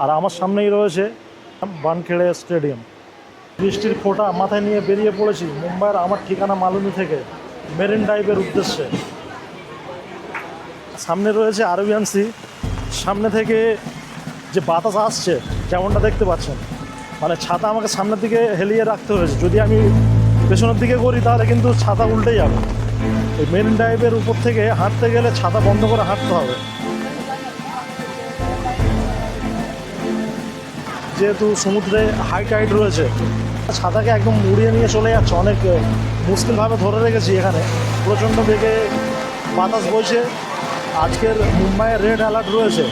আর আমার সামনেই রয়েছে বানখেড়ে স্টেডিয়াম। বৃষ্টির ফোঁটা মাথায় নিয়ে বেরিয়ে পড়েছি মুম্বাইয়ের আমার ঠিকানা মালুনি থেকে মেরিন ড্রাইভের উদ্দেশ্যে। সামনে রয়েছে আরবিয়ান সি। সামনে থেকে যে বাতাস আসছে যেমনটা দেখতে পাচ্ছেন, মানে ছাতা আমাকে সামনের দিকে হেলিয়ে রাখতে হয়েছে। যদি আমি পেছনের দিকে করি তাহলে কিন্তু ছাতা উল্টে যাবে। এই মেরিন ড্রাইভের উপর থেকে হাঁটতে গেলে ছাতা বন্ধ করে হাঁটতে হবে, যেহেতু সমুদ্রে হাই টাইড রয়েছে। ছাতাকে একদম উড়িয়ে নিয়ে চলে যাচ্ছে, অনেক মুশকিলভাবে ধরে রেখেছি। এখানে প্রচণ্ড বেগে বাতাস বইছে। আজকের মুম্বাইয়ে রেড অ্যালার্ট রয়েছে।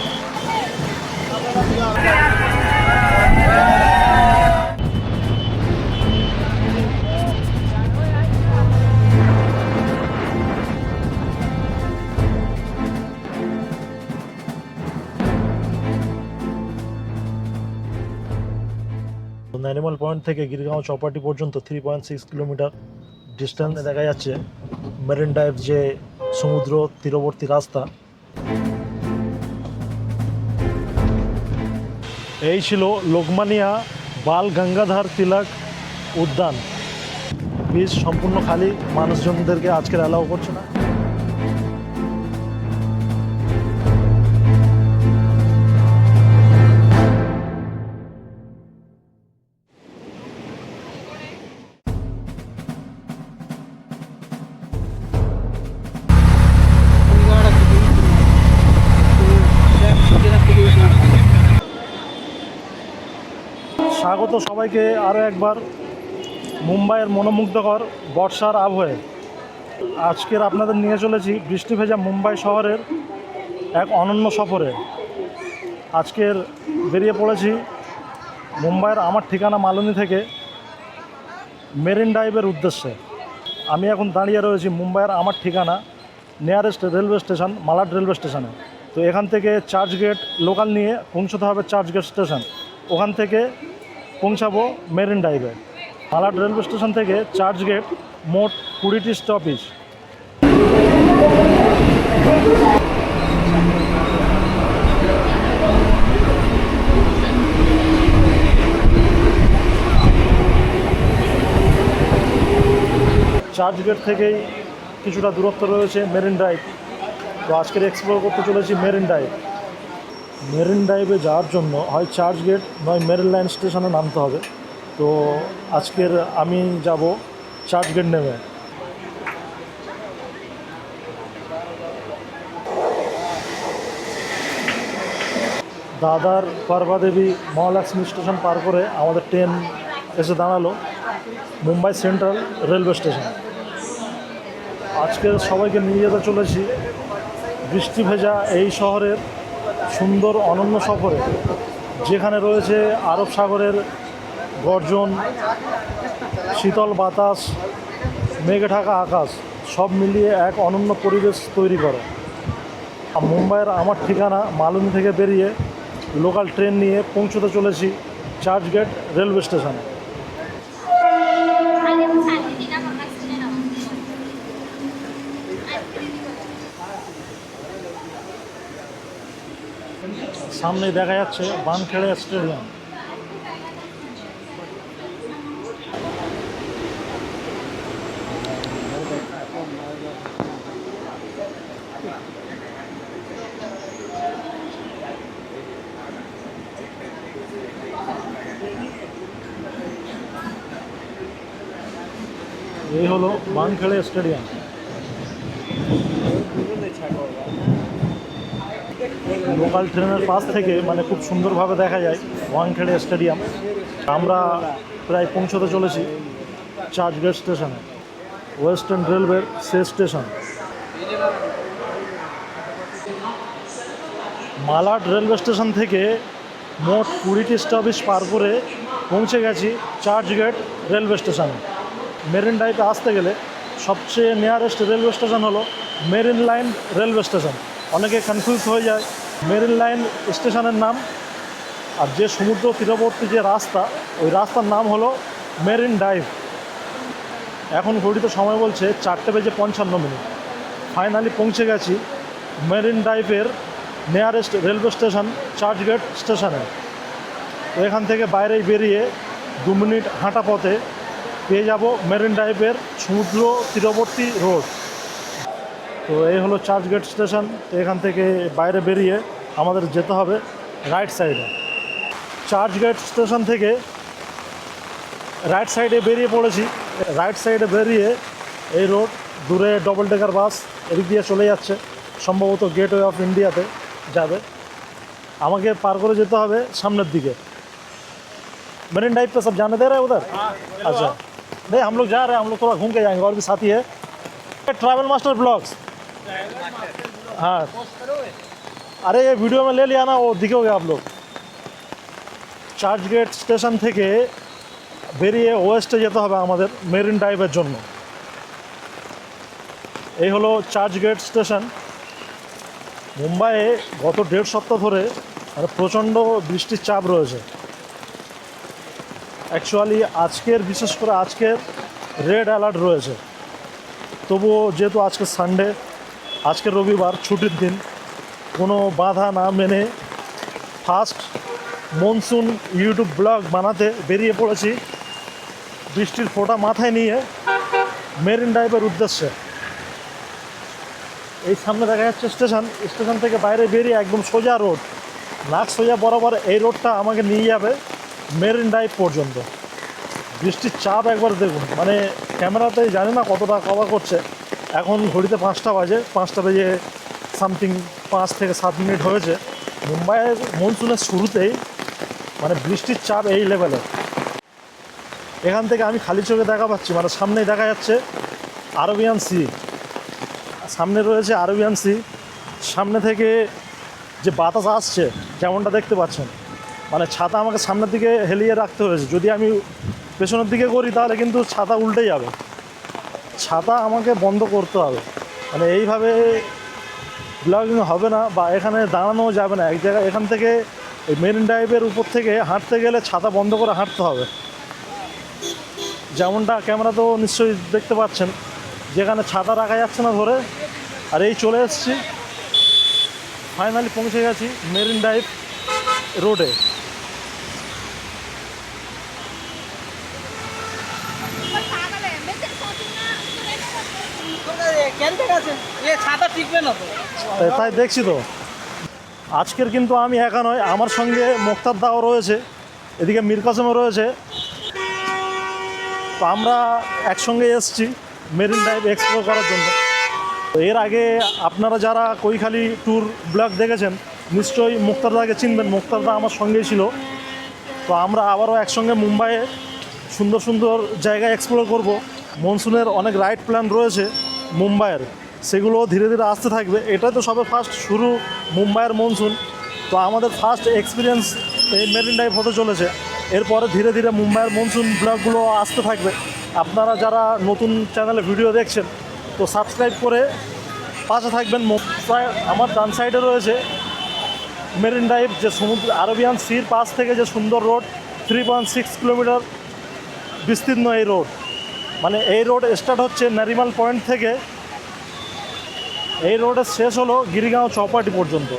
অ্যানিমাল পয়েন্ট থেকে গিরগাঁও চৌপাটি পর্যন্ত 3.6 কিলোমিটার ডিস্টেন্সে দেখা যাচ্ছে মেরিন ড্রাইভ, যে সমুদ্র তীরবর্তী রাস্তা। এই ছিল লোকমানিয়া বাল গঙ্গাধর তিলক উদ্যান। বীজ সম্পূর্ণ খালি, মানুষজনদেরকে আজকের অ্যালাউ করছে না। স্বাগত সবাইকে আরও একবার মুম্বাইয়ের মনোমুগ্ধকর বর্ষার আবহে। আজকের আপনাদের নিয়ে চলেছি বৃষ্টি ভেজা মুম্বাই শহরের এক অনন্য সফরে। আজকের বেরিয়ে পড়েছি মুম্বাইয়ের আমার ঠিকানা মালুনি থেকে মেরিন ড্রাইভের উদ্দেশ্যে। আমি এখন দাঁড়িয়ে রয়েছি মুম্বাইয়ের আমার ঠিকানা nearest railway station Malad railway স্টেশনে। তো এখান থেকে চার্চ গেট লোকাল নিয়ে পৌঁছতে হবে চার্চ গেট স্টেশন। ওখান থেকে পৌঁছাবো মেরিন ড্রাইভে। মালাড রেলওয়ে স্টেশন থেকে চার্চ গেট মোট 20টি স্টপেজ। চার্চ গেট থেকেই কিছুটা দূরত্ব রয়েছে মেরিন ড্রাইভ। তো আজকের এক্সপ্লোর করতে চলেছি মেরিন ড্রাইভ। মেরিন ড্রাইভে যাওয়ার জন্য হয় চার্চ গেট নয় মেরিন লাইন স্টেশনে নামতে হবে। তো আজকের আমি যাব চার্চ গেট নেমে। দাদার পার্বাদেবী মহালক্ষ্মী স্টেশন পার করে আমাদের ট্রেন এসে দাঁড়ালো মুম্বাই সেন্ট্রাল রেলওয়ে স্টেশন। আজকে সবাইকে নিয়ে যেতে চলেছি বৃষ্টি ভেজা এই শহরের সুন্দর অনন্য সফরে, যেখানে রয়েছে আরব সাগরের গর্জন, শীতল বাতাস, মেঘে ঢাকা আকাশ, সব মিলিয়ে এক অনন্য পরিবেশ তৈরি করে। মুম্বাইয়ের আমার ঠিকানা মালুনি থেকে বেরিয়ে লোকাল ট্রেন নিয়ে পৌঁছতে চলেছি চার্চ গেট রেলওয়ে স্টেশনে। সামনে দেখা যাচ্ছে বানখেড়ে স্টেডিয়াম। এই হলো বানখেড়ে স্টেডিয়াম। লোকাল ট্রেনের পাশ থেকে মানে খুব সুন্দরভাবে দেখা যায় বানখেড়ে স্টেডিয়াম। আমরা প্রায় পৌঁছতে চলেছি চার্চ গেট স্টেশনে, ওয়েস্টার্ন রেলওয়ের শেষ স্টেশন। মালাড রেলওয়ে স্টেশন থেকে মোট 20টি স্টপেজ পার করে পৌঁছে গেছি চার্চ গেট রেলওয়ে স্টেশনে। মেরিন ড্রাইভে আসতে গেলে সবচেয়ে নিয়ারেস্ট রেলওয়ে স্টেশন হলো মেরিন লাইন রেলওয়ে স্টেশন। অনেকে কনফিউজ হয়ে যায় মেরিন লাইন স্টেশনের নাম আর যে সমুদ্র তীরবর্তী যে রাস্তা, ওই রাস্তার নাম হলো মেরিন ড্রাইভ। এখন ঘড়িতে সময় বলছে 4:55। ফাইনালি পৌঁছে গেছি মেরিন ড্রাইভের nearest railway station Churchgate স্টেশনে। তো এখান থেকে বাইরেই বেরিয়ে 2 মিনিট হাঁটা পথে পেয়ে যাব মেরিন ড্রাইভের সমুদ্র তীরবর্তী রোড। তো এই হলো চার্চগেট স্টেশন। তো এখান থেকে বাইরে বেরিয়ে আমাদের যেতে হবে রাইট সাইডে। চার্চগেট স্টেশন থেকে রাইট সাইডে বেরিয়ে পড়েছি। রাইট সাইডে বেরিয়ে এই রোড, দূরে ডবল ডেকার বাস এদিক দিয়ে চলে যাচ্ছে, সম্ভবত गेटवे ऑफ इंडियाতে যাবে। আমাকে পার করে যেতে হবে सामনের दिखे। मरीन ड्राइव पे सब जाने दे रहे हैं उधर? अच्छा नहीं, हम लोग जा रहे हैं, हम लोग थोड़ा घूम के जाएंगे, और भी साथी है। ट्रैवल मास्टर ब्लॉग्स, हाँ अरे ये वीडियो में ले लिया ना, वो दिखोगे आप लोग। চার্চগেট স্টেশন থেকে বেরিয়ে ওয়েস্টে যেতে হবে আমাদের মেরিন ড্রাইভের জন্য। এই হলো চার্চগেট স্টেশন। মুম্বাইয়ে গত 1.5 সপ্তাহ ধরে মানে প্রচণ্ড বৃষ্টির চাপ রয়েছে। অ্যাকচুয়ালি আজকের, বিশেষ করে আজকের রেড অ্যালার্ট রয়েছে। তবুও যেহেতু আজকে সানডে, আজকে রবিবার, ছুটির দিন, কোনো বাধা না মেনে ফার্স্ট মনসুন ইউটিউব ব্লগ বানাতে বেরিয়ে পড়েছি বৃষ্টির ফোঁটা মাথায় নিয়ে মেরিন ড্রাইভের উদ্দেশ্যে। এই সামনে দেখা যাচ্ছে স্টেশন। স্টেশন থেকে বাইরে বেরিয়ে একদম সোজা রোড, নাক সোজা বরাবর এই রোডটা আমাকে নিয়ে যাবে মেরিন ড্রাইভ পর্যন্ত। বৃষ্টির চাপ একবার দেখুন, মানে ক্যামেরাতে জানি না কতটা কভার করছে। এখন ঘড়িতে 5টা বাজে, 5টা বেজে সামথিং 5 থেকে 7 মিনিট হয়েছে। মুম্বাইয়ের মনসুনের শুরুতেই মানে বৃষ্টির চাপ এই লেভেলের। এখান থেকে আমি খালি চোখে দেখা পাচ্ছি, মানে সামনেই দেখা যাচ্ছে আরবিয়ান সি, সামনে রয়েছে আরবিয়ান সি। সামনে থেকে যে বাতাস আসছে যেমনটা দেখতে পাচ্ছেন, মানে ছাতা আমাকে সামনের দিকে হেলিয়ে রাখতে হয়েছে। যদি আমি পেছনের দিকে করি তাহলে কিন্তু ছাতা উল্টে যাবে, ছাতা আমাকে বন্ধ করতে হবে। মানে এইভাবে ব্লগিং হবে না, বা এখানে দাঁড়ানো যাবে না এক জায়গায়। এখান থেকে এই মেরিন ড্রাইভের উপর থেকে হাঁটতে গেলে ছাতা বন্ধ করে হাঁটতে হবে, যেমনটা ক্যামেরাতেও নিশ্চয়ই দেখতে পাচ্ছেন, যেখানে ছাতা রাখা যাচ্ছে না ধরে। আর এই চলে এসেছি, ফাইনালি পৌঁছে গেছি মেরিন ড্রাইভ রোডে। তাই দেখছি তো। আজকের কিন্তু আমি একা নয়, আমার সঙ্গে মোক্তার দাও রয়েছে, এদিকে মীর কাসেমও রয়েছে। তো আমরা একসঙ্গে এসেছি মেরিন ড্রাইভ এক্সপ্লোর করার জন্য। তো এর আগে আপনারা যারা কৈখালি ট্যুর ব্লগ দেখেছেন নিশ্চয়ই মুক্তারদাকে চিনবেন। মুক্তারদা আমার সঙ্গেই ছিল। তো আমরা আবারও একসঙ্গে মুম্বাইয়ে সুন্দর সুন্দর জায়গা এক্সপ্লোর করব। মনসুনের অনেক রাইড প্ল্যান রয়েছে মুম্বাইয়ের, সেগুলো ধীরে ধীরে আসতে থাকবে। এটাই তো সবে ফার্স্ট শুরু মুম্বাইয়ের মনসুন। তো আমাদের ফার্স্ট এক্সপিরিয়েন্স এই মেরিন ড্রাইভ হতে চলেছে। এরপরে ধীরে ধীরে মুম্বাইয়ের মনসুন ব্লগগুলো আসতে থাকবে। আপনারা যারা নতুন চ্যানেলে ভিডিও দেখছেন তো সাবস্ক্রাইব করে পাশে থাকবেন। আমার ডান সাইডে রয়েছে মেরিন ড্রাইভ, যে সমুদ্র আরবিয়ান সির পাশ থেকে যে সুন্দর রোড, 3.6 কিলোমিটার বিস্তীর্ণ এই রোড। মানে এই রোড স্টার্ট হচ্ছে নারিমাল পয়েন্ট থেকে, এই রোডের শেষ হলো গিরিগাঁও চৌপাটি পর্যন্ত।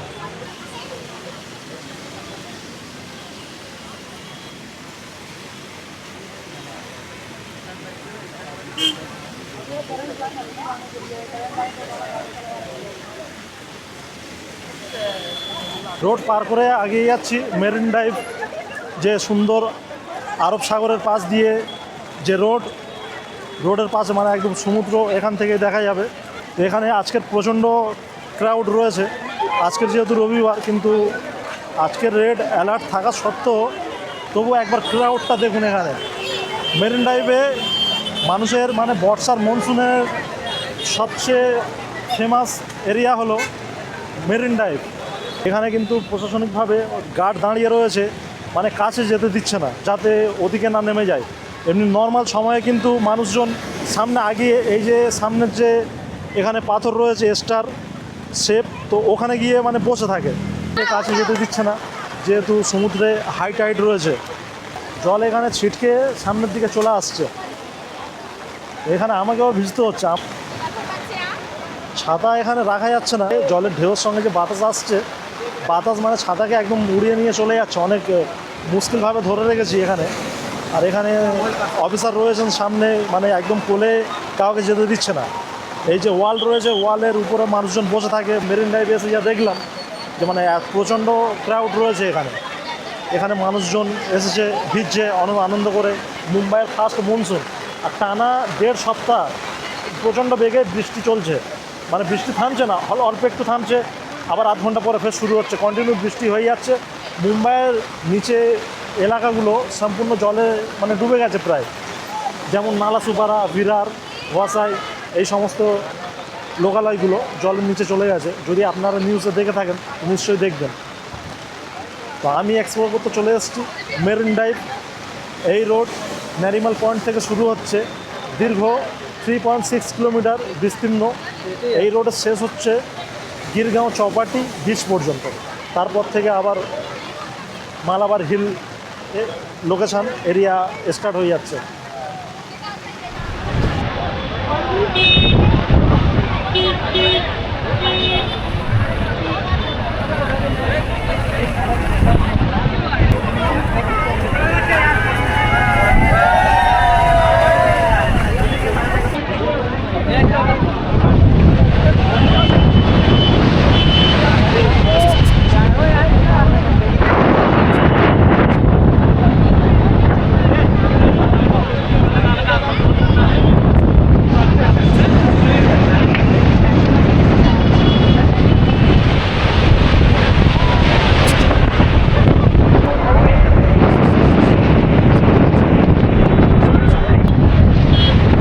রোড পার করে এগিয়ে যাচ্ছি মেরিন ড্রাইভ, যে সুন্দর আরব সাগরের পাশ দিয়ে যে রোডের পাশে মানে একদম সমুদ্র এখান থেকে দেখা যাবে। তো এখানে আজকের প্রচণ্ড ক্রাউড রয়েছে। আজকের যেহেতু রবিবার, কিন্তু আজকের রেড অ্যালার্ট থাকা সত্ত্বেও তবু একবার ক্রাউডটা দেখুন। এখানে মেরিন ড্রাইভে মানুষের মানে বর্ষার মনসুনের সবচেয়ে ফেমাস এরিয়া হলো মেরিন ড্রাইভ। এখানে কিন্তু প্রশাসনিকভাবে গার্ড দাঁড়িয়ে রয়েছে, মানে কাছে যেতে দিচ্ছে না যাতে ওদিকে না নেমে যায়। এমনি নর্মাল সময়ে কিন্তু মানুষজন সামনে আগিয়ে, এই যে সামনের যে এখানে পাথর রয়েছে স্টার শেপ, তো ওখানে গিয়ে মানে বসে থাকে, কাছে যেতে দিচ্ছে না, যেহেতু সমুদ্রে হাই টাইড রয়েছে। জল এখানে ছিটকে সামনের দিকে চলে আসছে। এখানে আমাকেও ভিজতে হচ্ছে। ছাতা এখানে রাখা যাচ্ছে না, জলের ঢেউর সঙ্গে যে বাতাস আসছে, বাতাস মানে ছাতাকে একদম উড়িয়ে নিয়ে চলে যাচ্ছে অনেক মুশকিলভাবে ধরে রেখেছি এখানে। আর এখানে অফিসার রয়েছেন সামনে, মানে একদম কোলে কাউকে যেতে দিচ্ছে না। এই যে ওয়াল রয়েছে, ওয়ালের উপরে মানুষজন বসে থাকে। মেরিন ড্রাইভে এসে যা দেখলাম যে মানে প্রচণ্ড ক্রাউড রয়েছে এখানে। এখানে মানুষজন এসেছে, ভিজছে, অনেক আনন্দ করে। মুম্বাইয়ের ফার্স্ট মনসুন, আর টানা 1.5 সপ্তাহ প্রচণ্ড বেগে বৃষ্টি চলছে। মানে বৃষ্টি থামছে না, অল্প একটু থামছে, আবার আধ ঘন্টা পরে ফের শুরু হচ্ছে, কন্টিনিউ বৃষ্টি হয়ে যাচ্ছে। মুম্বাইয়ের নিচে এলাকাগুলো সম্পূর্ণ জলে মানে ডুবে গেছে প্রায়, যেমন নালাসুপারা, বিরার, ওয়াসাই, এই সমস্ত লোকালয়গুলো জলের নিচে চলে গেছে। যদি আপনারা নিউজে দেখে থাকেন নিশ্চয়ই দেখবেন। তো আমি এক্সপ্লোর করতে চলে এসেছি মেরিন ড্রাইভ। এই রোড ন্যারিমাল পয়েন্ট থেকে শুরু হচ্ছে, দীর্ঘ 3.6 কিলোমিটার বিস্তীর্ণ। এই রোডের শেষ হচ্ছে গিরগাঁও চৌপাটি বিচ পর্যন্ত। তারপর থেকে আবার Malabar Hill location area start হয়ে যাচ্ছে।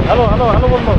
হ্যালো হ্যালো হ্যালো বন্ধু।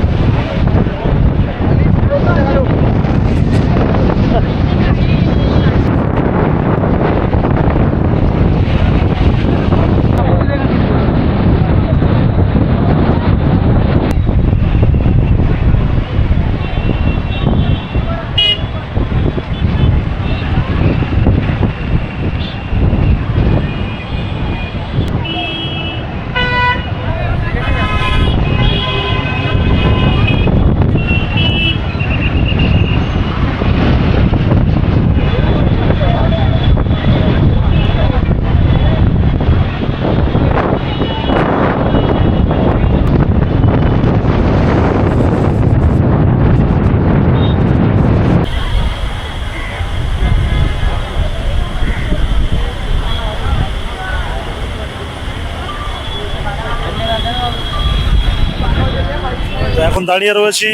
তো এখন দাঁড়িয়ে রয়েছি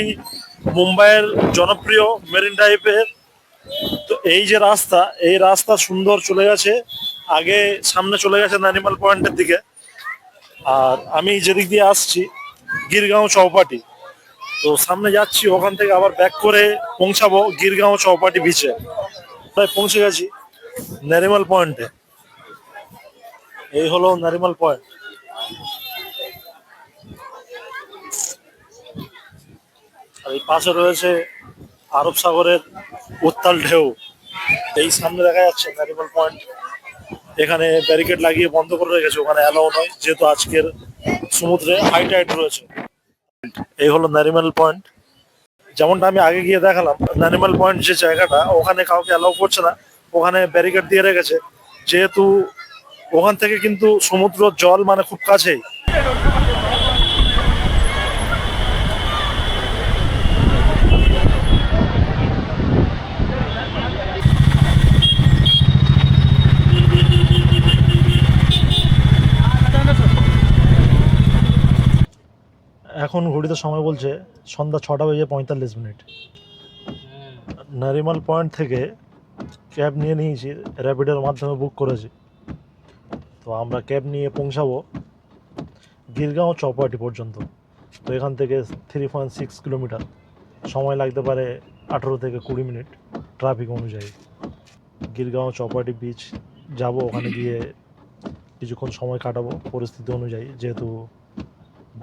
মুম্বাইয়ের জনপ্রিয় মেরিন ড্রাইভের। তো এই যে রাস্তা, এই রাস্তা সুন্দর চলে গেছে, আগে সামনে চলে গেছে ন্যারিমাল পয়েন্টের দিকে। আর আমি যেদিক দিয়ে আসছি গিরগাঁও চৌপাটি, তো সামনে যাচ্ছি, ওখান থেকে আবার ব্যাক করে পৌঁছাবো গিরগাঁও চৌপাটি বিচে। প্রায় পৌঁছে গেছি ন্যারিমাল পয়েন্টে। এই হলো ন্যারিমাল পয়েন্ট। আর এই পাশে রয়েছে আরব সাগরের উত্তাল ঢেউ। এই সামনে দেখা যাচ্ছে ন্যারিমাল পয়েন্ট। এখানে ব্যারিকেড লাগিয়ে বন্ধ করে রেখেছে, ওখানে অ্যালাউ নয়, যেহেতু আজকের সমুদ্রে হাই টাইড রয়েছে। এই হলো ন্যারিমাল পয়েন্ট। যেমনটা আমি আগে গিয়ে দেখালাম, ন্যারিমাল পয়েন্ট যে জায়গাটা, ওখানে কাউকে অ্যালাউ করছে না, ওখানে ব্যারিকেড দিয়ে রেখেছে, যেহেতু ওখান থেকে কিন্তু সমুদ্র জল মানে খুব কাছেই। এখন ঘড়িতে সময় বলছে সন্ধ্যা 6:45। নারিমাল পয়েন্ট থেকে ক্যাব নিয়ে নিয়েছি, র্যাপিডের মাধ্যমে বুক করেছি। তো আমরা ক্যাব নিয়ে পৌঁছাবো গিরগাঁও চৌপাটি পর্যন্ত। তো এখান থেকে 3.6 কিলোমিটার, সময় লাগতে পারে 18 থেকে 20 মিনিট ট্রাফিক অনুযায়ী। গিরগাঁও চৌপাটি বিচ যাব, ওখানে গিয়ে কিছুক্ষণ সময় কাটাবো পরিস্থিতি অনুযায়ী, যেহেতু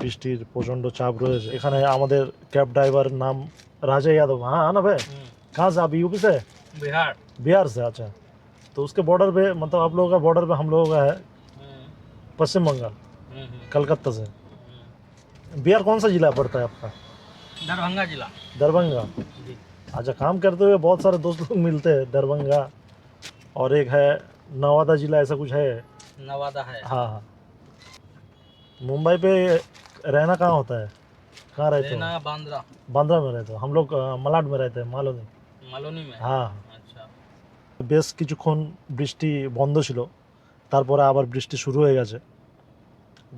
বৃষ্টির প্রচণ্ড চাপ রয়েছে। এখানে আমাদের ক্যাব ড্রাইভার নাম राजा यादव। हाँ आना भाई, कहाँ से आप? यूपी से? बिहार। बिहार से, अच्छा। तो उसके बॉर्डर पे, मतलब आप लोगों का बॉर्डर पे हम लोगों का है पश्चिम बंगाल, कलकत्ता से। बिहार कौन सा जिला पड़ता है आपका? दरभंगा जिला। दरभंगा जी। अच्छा। काम करते हुए बहुत सारे दोस्त लोग मिलते हैं दरभंगा, और एक है नवादा जिला, ऐसा कुछ है? नवादा है। हाँ हाँ। मुंबई पे रहना कहाँ होता है, कहाँ रहते हो? रहना बांद्रा बांद्रा में रहते हो, हम लोग मलाड में रहते हैं, मालूम। मालोनी में। হ্যাঁ, अच्छा। বেশ কিছুক্ষণ বৃষ্টি বন্ধ ছিল, তারপরে আবার বৃষ্টি শুরু হয়ে গেছে,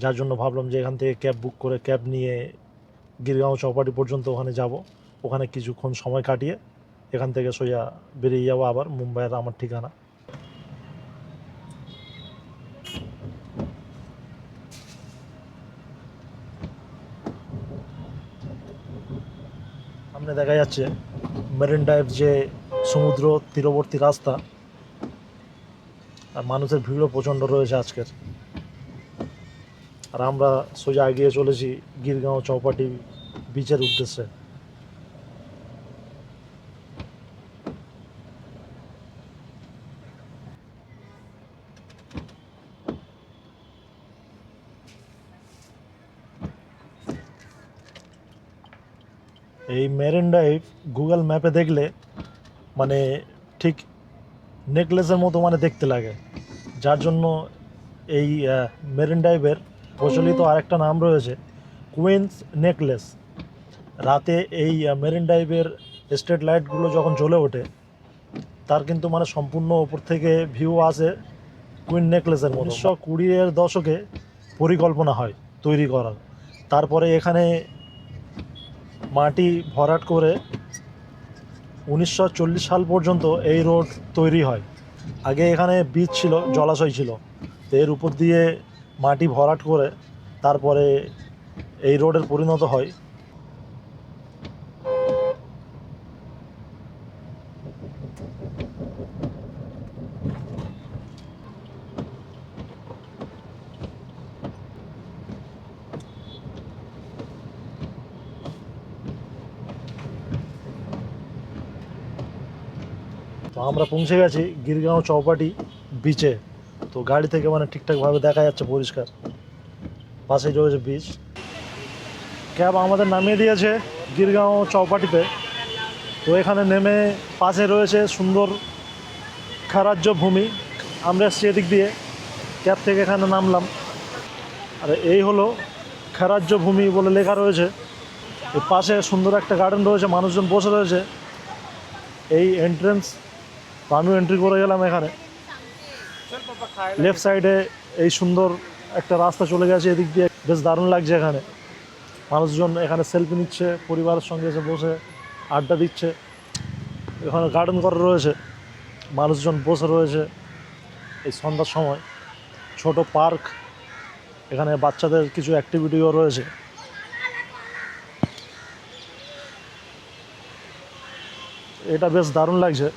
যার জন্য ভাবলাম যে এখান থেকে ক্যাব বুক করে ক্যাব নিয়ে গিরগাঁও চৌপাটি পর্যন্ত ওখানে যাব, ওখানে কিছুক্ষণ সময় কাটিয়ে এখান থেকে সোজা বেরিয়ে যাবো আবার মুম্বাইয়ের আমার ঠিকানা। সামনে দেখা যাচ্ছে মেরিন ড্রাইভ, যে সমুদ্র তীরবর্তী রাস্তা, আর মানুষের ভিড়ও প্রচণ্ড রয়েছে আজকের। আর আমরা সোজা এগিয়ে চলেছি গিরগাঁও চৌপাটি বিচের উদ্দেশ্যে। এই মেরিন ড্রাইভ গুগল ম্যাপে দেখলে মানে ঠিক নেকলেসের মতো মানে দেখতে লাগে, যার জন্য এই মেরিন ড্রাইভের প্রচলিত আরেকটা নাম রয়েছে কুইন্স নেকলেস। রাতে এই মেরিন ড্রাইভের স্ট্রিট লাইটগুলো যখন জ্বলে ওঠে, তার কিন্তু মানে সম্পূর্ণ ওপর থেকে ভিউ আসে কুইন নেকলেসের মতো। 1920-এর দশকে পরিকল্পনা হয় তৈরি করার, তারপরে এখানে মাটি ভরাট করে 1940 সাল পর্যন্ত এই রোড তৈরি হয়। আগে এখানে বীজ ছিল, জলাশয় ছিল, তো এর উপর দিয়ে মাটি ভরাট করে তারপরে এই রোডের পরিণত হয়। তো আমরা পৌঁছে গেছি গিরগাঁও চৌপাটি বিচে। তো গাড়ি থেকে মানে ঠিকঠাকভাবে দেখা যাচ্ছে পরিষ্কার, পাশেই রয়েছে বিচ। ক্যাব আমাদের নামিয়ে দিয়েছে গিরগাঁও চৌপাটিতে। তো এখানে নেমে পাশে রয়েছে সুন্দর খারাজ্য ভূমি, আমরা এসছি এদিক দিয়ে, ক্যাব থেকে এখানে নামলাম। আর এই হলো খারাজ্য ভূমি বলে লেখা রয়েছে। এর পাশে সুন্দর একটা গার্ডেন রয়েছে, মানুষজন বসে রয়েছে। এই এন্ট্রেন্স, আমি এন্ট্রি করে গেলাম এখানে। লেফট সাইডে এই সুন্দর একটা রাস্তা চলে গেছে এদিক দিয়ে, বেশ দারুণ লাগছে এখানে। মানুষজন এখানে সেলফি নিচ্ছে, পরিবারের সঙ্গে এসে বসে আড্ডা দিচ্ছে। এখানে গার্ডেন করা রয়েছে, মানুষজন বসে রয়েছে এই সন্ধ্যার সময়। ছোট পার্ক, এখানে বাচ্চাদের কিছু অ্যাক্টিভিটিও রয়েছে। এটা বেশ দারুণ লাগছে।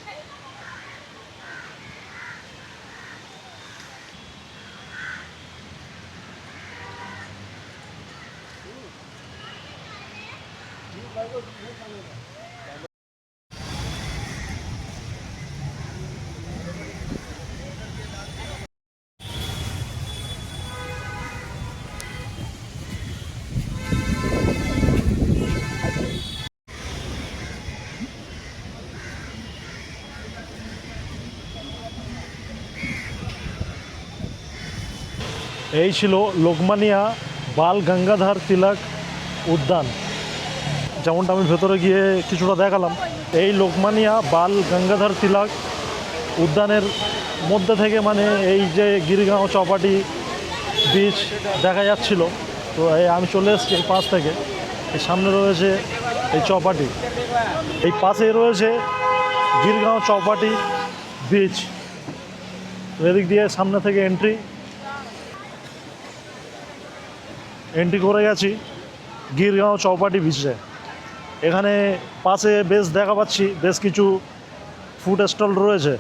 এই ছিল লোকমানিয়া বাল গঙ্গাধর তিলক উদ্যান, যেমনটা আমি ভেতরে গিয়ে কিছুটা দেখালাম। এই লোকমানিয়া বাল গঙ্গাধর তিলক উদ্যানের মধ্যে থেকে মানে এই যে গিরগাঁও চৌপাটি বিচ দেখা যাচ্ছিল। তো এই আমি চলে এসেছি এই পাশ থেকে, এই সামনে রয়েছে এই চৌপাটি, এই পাশেই রয়েছে গিরগাঁও চৌপাটি বিচ। এদিক দিয়ে সামনে থেকে এন্ট্রি করে গেছি গিরগাঁও চৌপাটি বিচে। এখানে পাশে বেশ দেখা পাচ্ছি বেশ কিছু ফুড স্টল রয়েছে।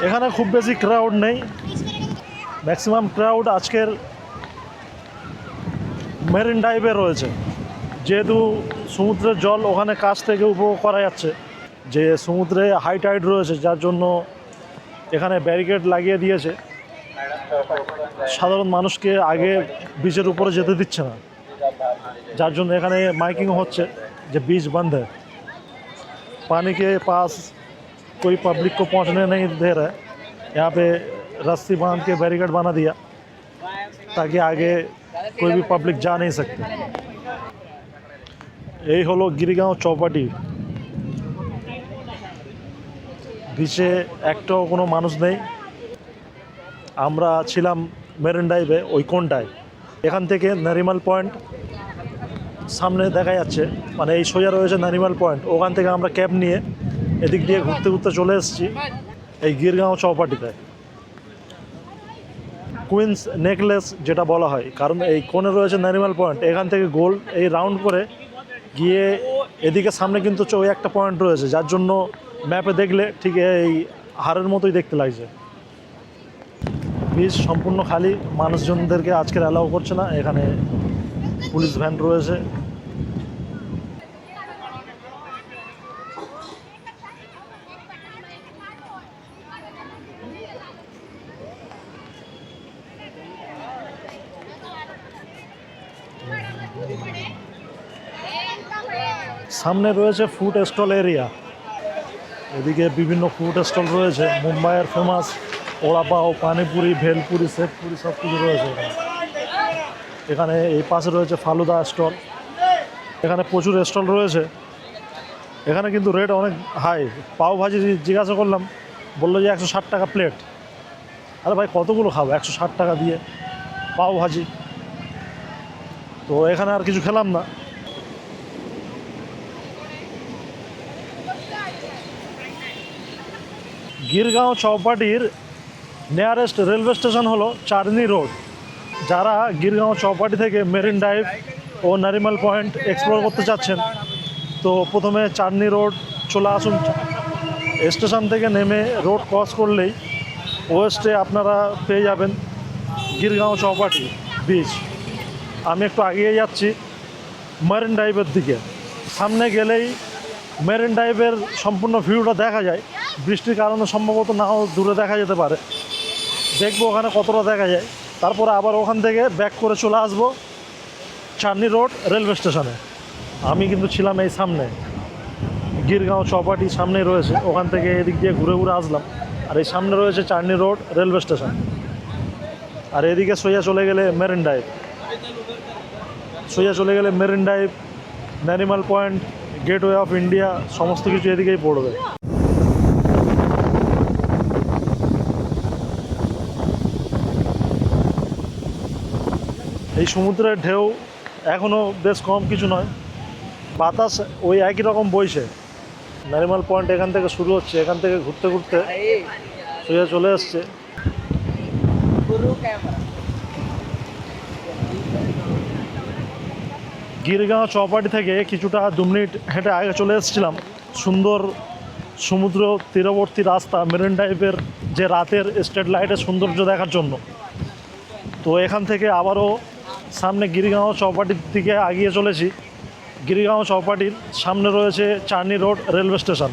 এখানে খুব বেশি ক্রাউড নেই, ম্যাক্সিমাম ক্রাউড আজকের মেরিন ড্রাইভে রয়েছে, যেহেতু সমুদ্রের জল ওখানে কাছ থেকে উপভোগ করা যাচ্ছে। যে সমুদ্রে হাই টাইড রয়েছে, যার জন্য এখানে ব্যারিকেড লাগিয়ে দিয়েছে, সাধারণ মানুষকে আগে বিচের উপরে যেতে দিচ্ছে না, যার জন্য এখানে মাইকিং হচ্ছে যে बीच बंद है, पानी के पास कोई पब्लिक को पहुंचने नहीं दे रहा है। यहाँ पे रस्सी बांध के बैरिकेड बना दिया ताकि आगे कोई भी पब्लिक जा नहीं सकते। এই হলো গিরিগাঁও চৌপাটি। বিচে একটাও কোনো মানুষ নেই। আমরা ছিলাম মেরিন ড্রাইভে ওই কোনটায়, এখান থেকে নারিমাল পয়েন্ট সামনে দেখা যাচ্ছে, মানে এই সোজা রয়েছে নারিমাল পয়েন্ট। ওখান থেকে আমরা ক্যাব নিয়ে এদিক দিয়ে ঘুরতে ঘুরতে চলে এসেছি এই গিরগাঁও চৌপাটিতে। কুইন্স নেকলেস যেটা বলা হয়, কারণ এই কোণে রয়েছে নারিমাল পয়েন্ট, এখান থেকে গোল এই রাউন্ড করে গিয়ে এদিকে সামনে কিন্তু ওই একটা পয়েন্ট রয়েছে, যার জন্য ম্যাপে দেখলে ঠিক এই হাড়ের মতোই দেখতে লাগছে। বিচ সম্পূর্ণ খালি, মানুষজনদেরকে আজকের অ্যালাউ করছে না। এখানে পুলিশ ভ্যান রয়েছে। সামনে রয়েছে ফুড স্টল এরিয়া, এদিকে বিভিন্ন ফুড স্টল রয়েছে। মুম্বাইয়ের ফেমাস ওড়া পাও, পানিপুরি, ভেলপুরি, সেভপুরি সব কিছু রয়েছে এখানে। এখানে এই পাশে রয়েছে ফালুদা স্টল, এখানে প্রচুর স্টল রয়েছে। এখানে কিন্তু রেট অনেক হাই। পাও ভাজি জিজ্ঞাসা করলাম, বললো যে 160 টাকা প্লেট। আরে ভাই কতগুলো খাবো 160 টাকা দিয়ে পাও ভাজি? তো এখানে আর কিছু খেলাম না। গিরগাঁও চৌপাটির নিয়ারেস্ট রেলওয়ে স্টেশন হলো চাঁদনি রোড। যারা গিরগাঁও চৌপাটি থেকে মেরিন ড্রাইভ ও নারিমাল পয়েন্ট এক্সপ্লোর করতে চাচ্ছেন, তো প্রথমে চাঁদনি রোড চলে আসুন। স্টেশন থেকে নেমে রোড ক্রস করলেই ওয়েস্টে আপনারা পেয়ে যাবেন গিরগাঁও চৌপাটি বিচ। আমি একটু এগিয়ে যাচ্ছি মেরিন ড্রাইভের দিকে। সামনে গেলেই মেরিন ড্রাইভের সম্পূর্ণ ভিউটা দেখা যায়। বৃষ্টির কারণে সম্ভবত নাও দূরে দেখা যেতে পারে, দেখবো ওখানে কতটা দেখা যায়। তারপরে আবার ওখান থেকে ব্যাক করে চলে আসবো চাঁদনি রোড রেলওয়ে স্টেশনে। আমি কিন্তু ছিলাম এই সামনে, গিরগাঁও চৌপাটি সামনেই রয়েছে। ওখান থেকে এদিক দিয়ে ঘুরে ঘুরে আসলাম। আর এই সামনে রয়েছে চাঁদনি রোড রেলওয়ে স্টেশন। আর এদিকে সোজা চলে গেলে মেরিন ড্রাইভ, সোজা চলে গেলে Marine Drive, Nariman point, gateway of India, সমস্ত কিছু এদিকেই পড়বে। এই সমুদ্রের ঢেউ এখনও বেশ কম কিছু নয়, বাতাস ওই একই রকম বইছে। নারিমাল পয়েন্ট এখান থেকে শুরু হচ্ছে, এখান থেকে ঘুরতে ঘুরতে সোজা চলে এসছে গিরগাঁও চৌপাটি থেকে কিছুটা 2 মিনিট হেঁটে আগে চলে এসেছিলাম সুন্দর সমুদ্র তীরবর্তী রাস্তা, মেরিন ড্রাইভের যে রাতের স্ট্রিট লাইটের সৌন্দর্য দেখার জন্য। তো এখান থেকে আবারও সামনে গিরগাঁও চৌপাটির দিকে এগিয়ে চলেছি। গিরগাঁও চৌপাটির সামনে রয়েছে চাঁদনি রোড রেলওয়ে স্টেশন।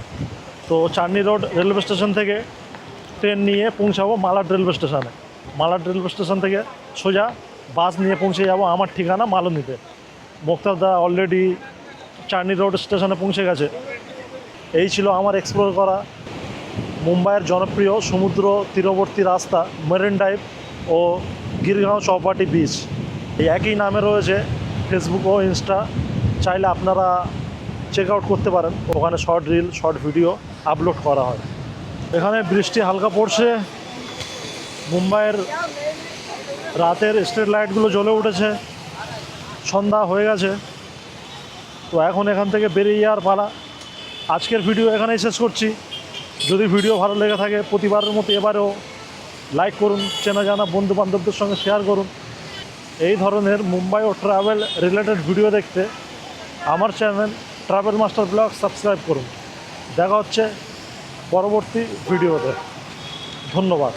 তো চাঁদনি রোড রেলওয়ে স্টেশন থেকে ট্রেন নিয়ে পৌঁছাবো মালাড রেলওয়ে স্টেশনে। মালাড রেলওয়ে স্টেশন থেকে সোজা বাস নিয়ে পৌঁছে যাব আমার ঠিকানা মালনীতে। মুক্তারদা অলরেডি চাঁদনি রোড স্টেশনে পৌঁছে গেছে। এই ছিল আমার এক্সপ্লোর করা মুম্বাইয়ের জনপ্রিয় সমুদ্র তীরবর্তী রাস্তা মেরিন ড্রাইভ ও গিরগাঁও চৌপাটি বিচ। এই একই নামে রয়েছে ফেসবুক ও ইনস্টা, চাইলে আপনারা চেক আউট করতে পারেন। ওখানে short reel, short video upload করা হয়। এখানে বৃষ্টি হালকা পড়ছে, মুম্বাইয়ের রাতের স্ট্রিট লাইটগুলো জ্বলে উঠেছে, সন্ধ্যা হয়ে গেছে। তো এখন এখান থেকে বেরিয়ে যাওয়ার পালা। আজকের ভিডিও এখানেই শেষ করছি। যদি ভিডিও ভালো লেগে থাকে প্রতিবারের মতো এবারেও লাইক করুন, চেনা জানা বন্ধু বান্ধবদের সঙ্গে শেয়ার করুন। এই ধরনের মুম্বাই ও ট্রাভেল রিলেটেড ভিডিও দেখতে আমার channel travel master blog subscribe করুন। দেখা হচ্ছে পরবর্তী ভিডিওতে। ধন্যবাদ।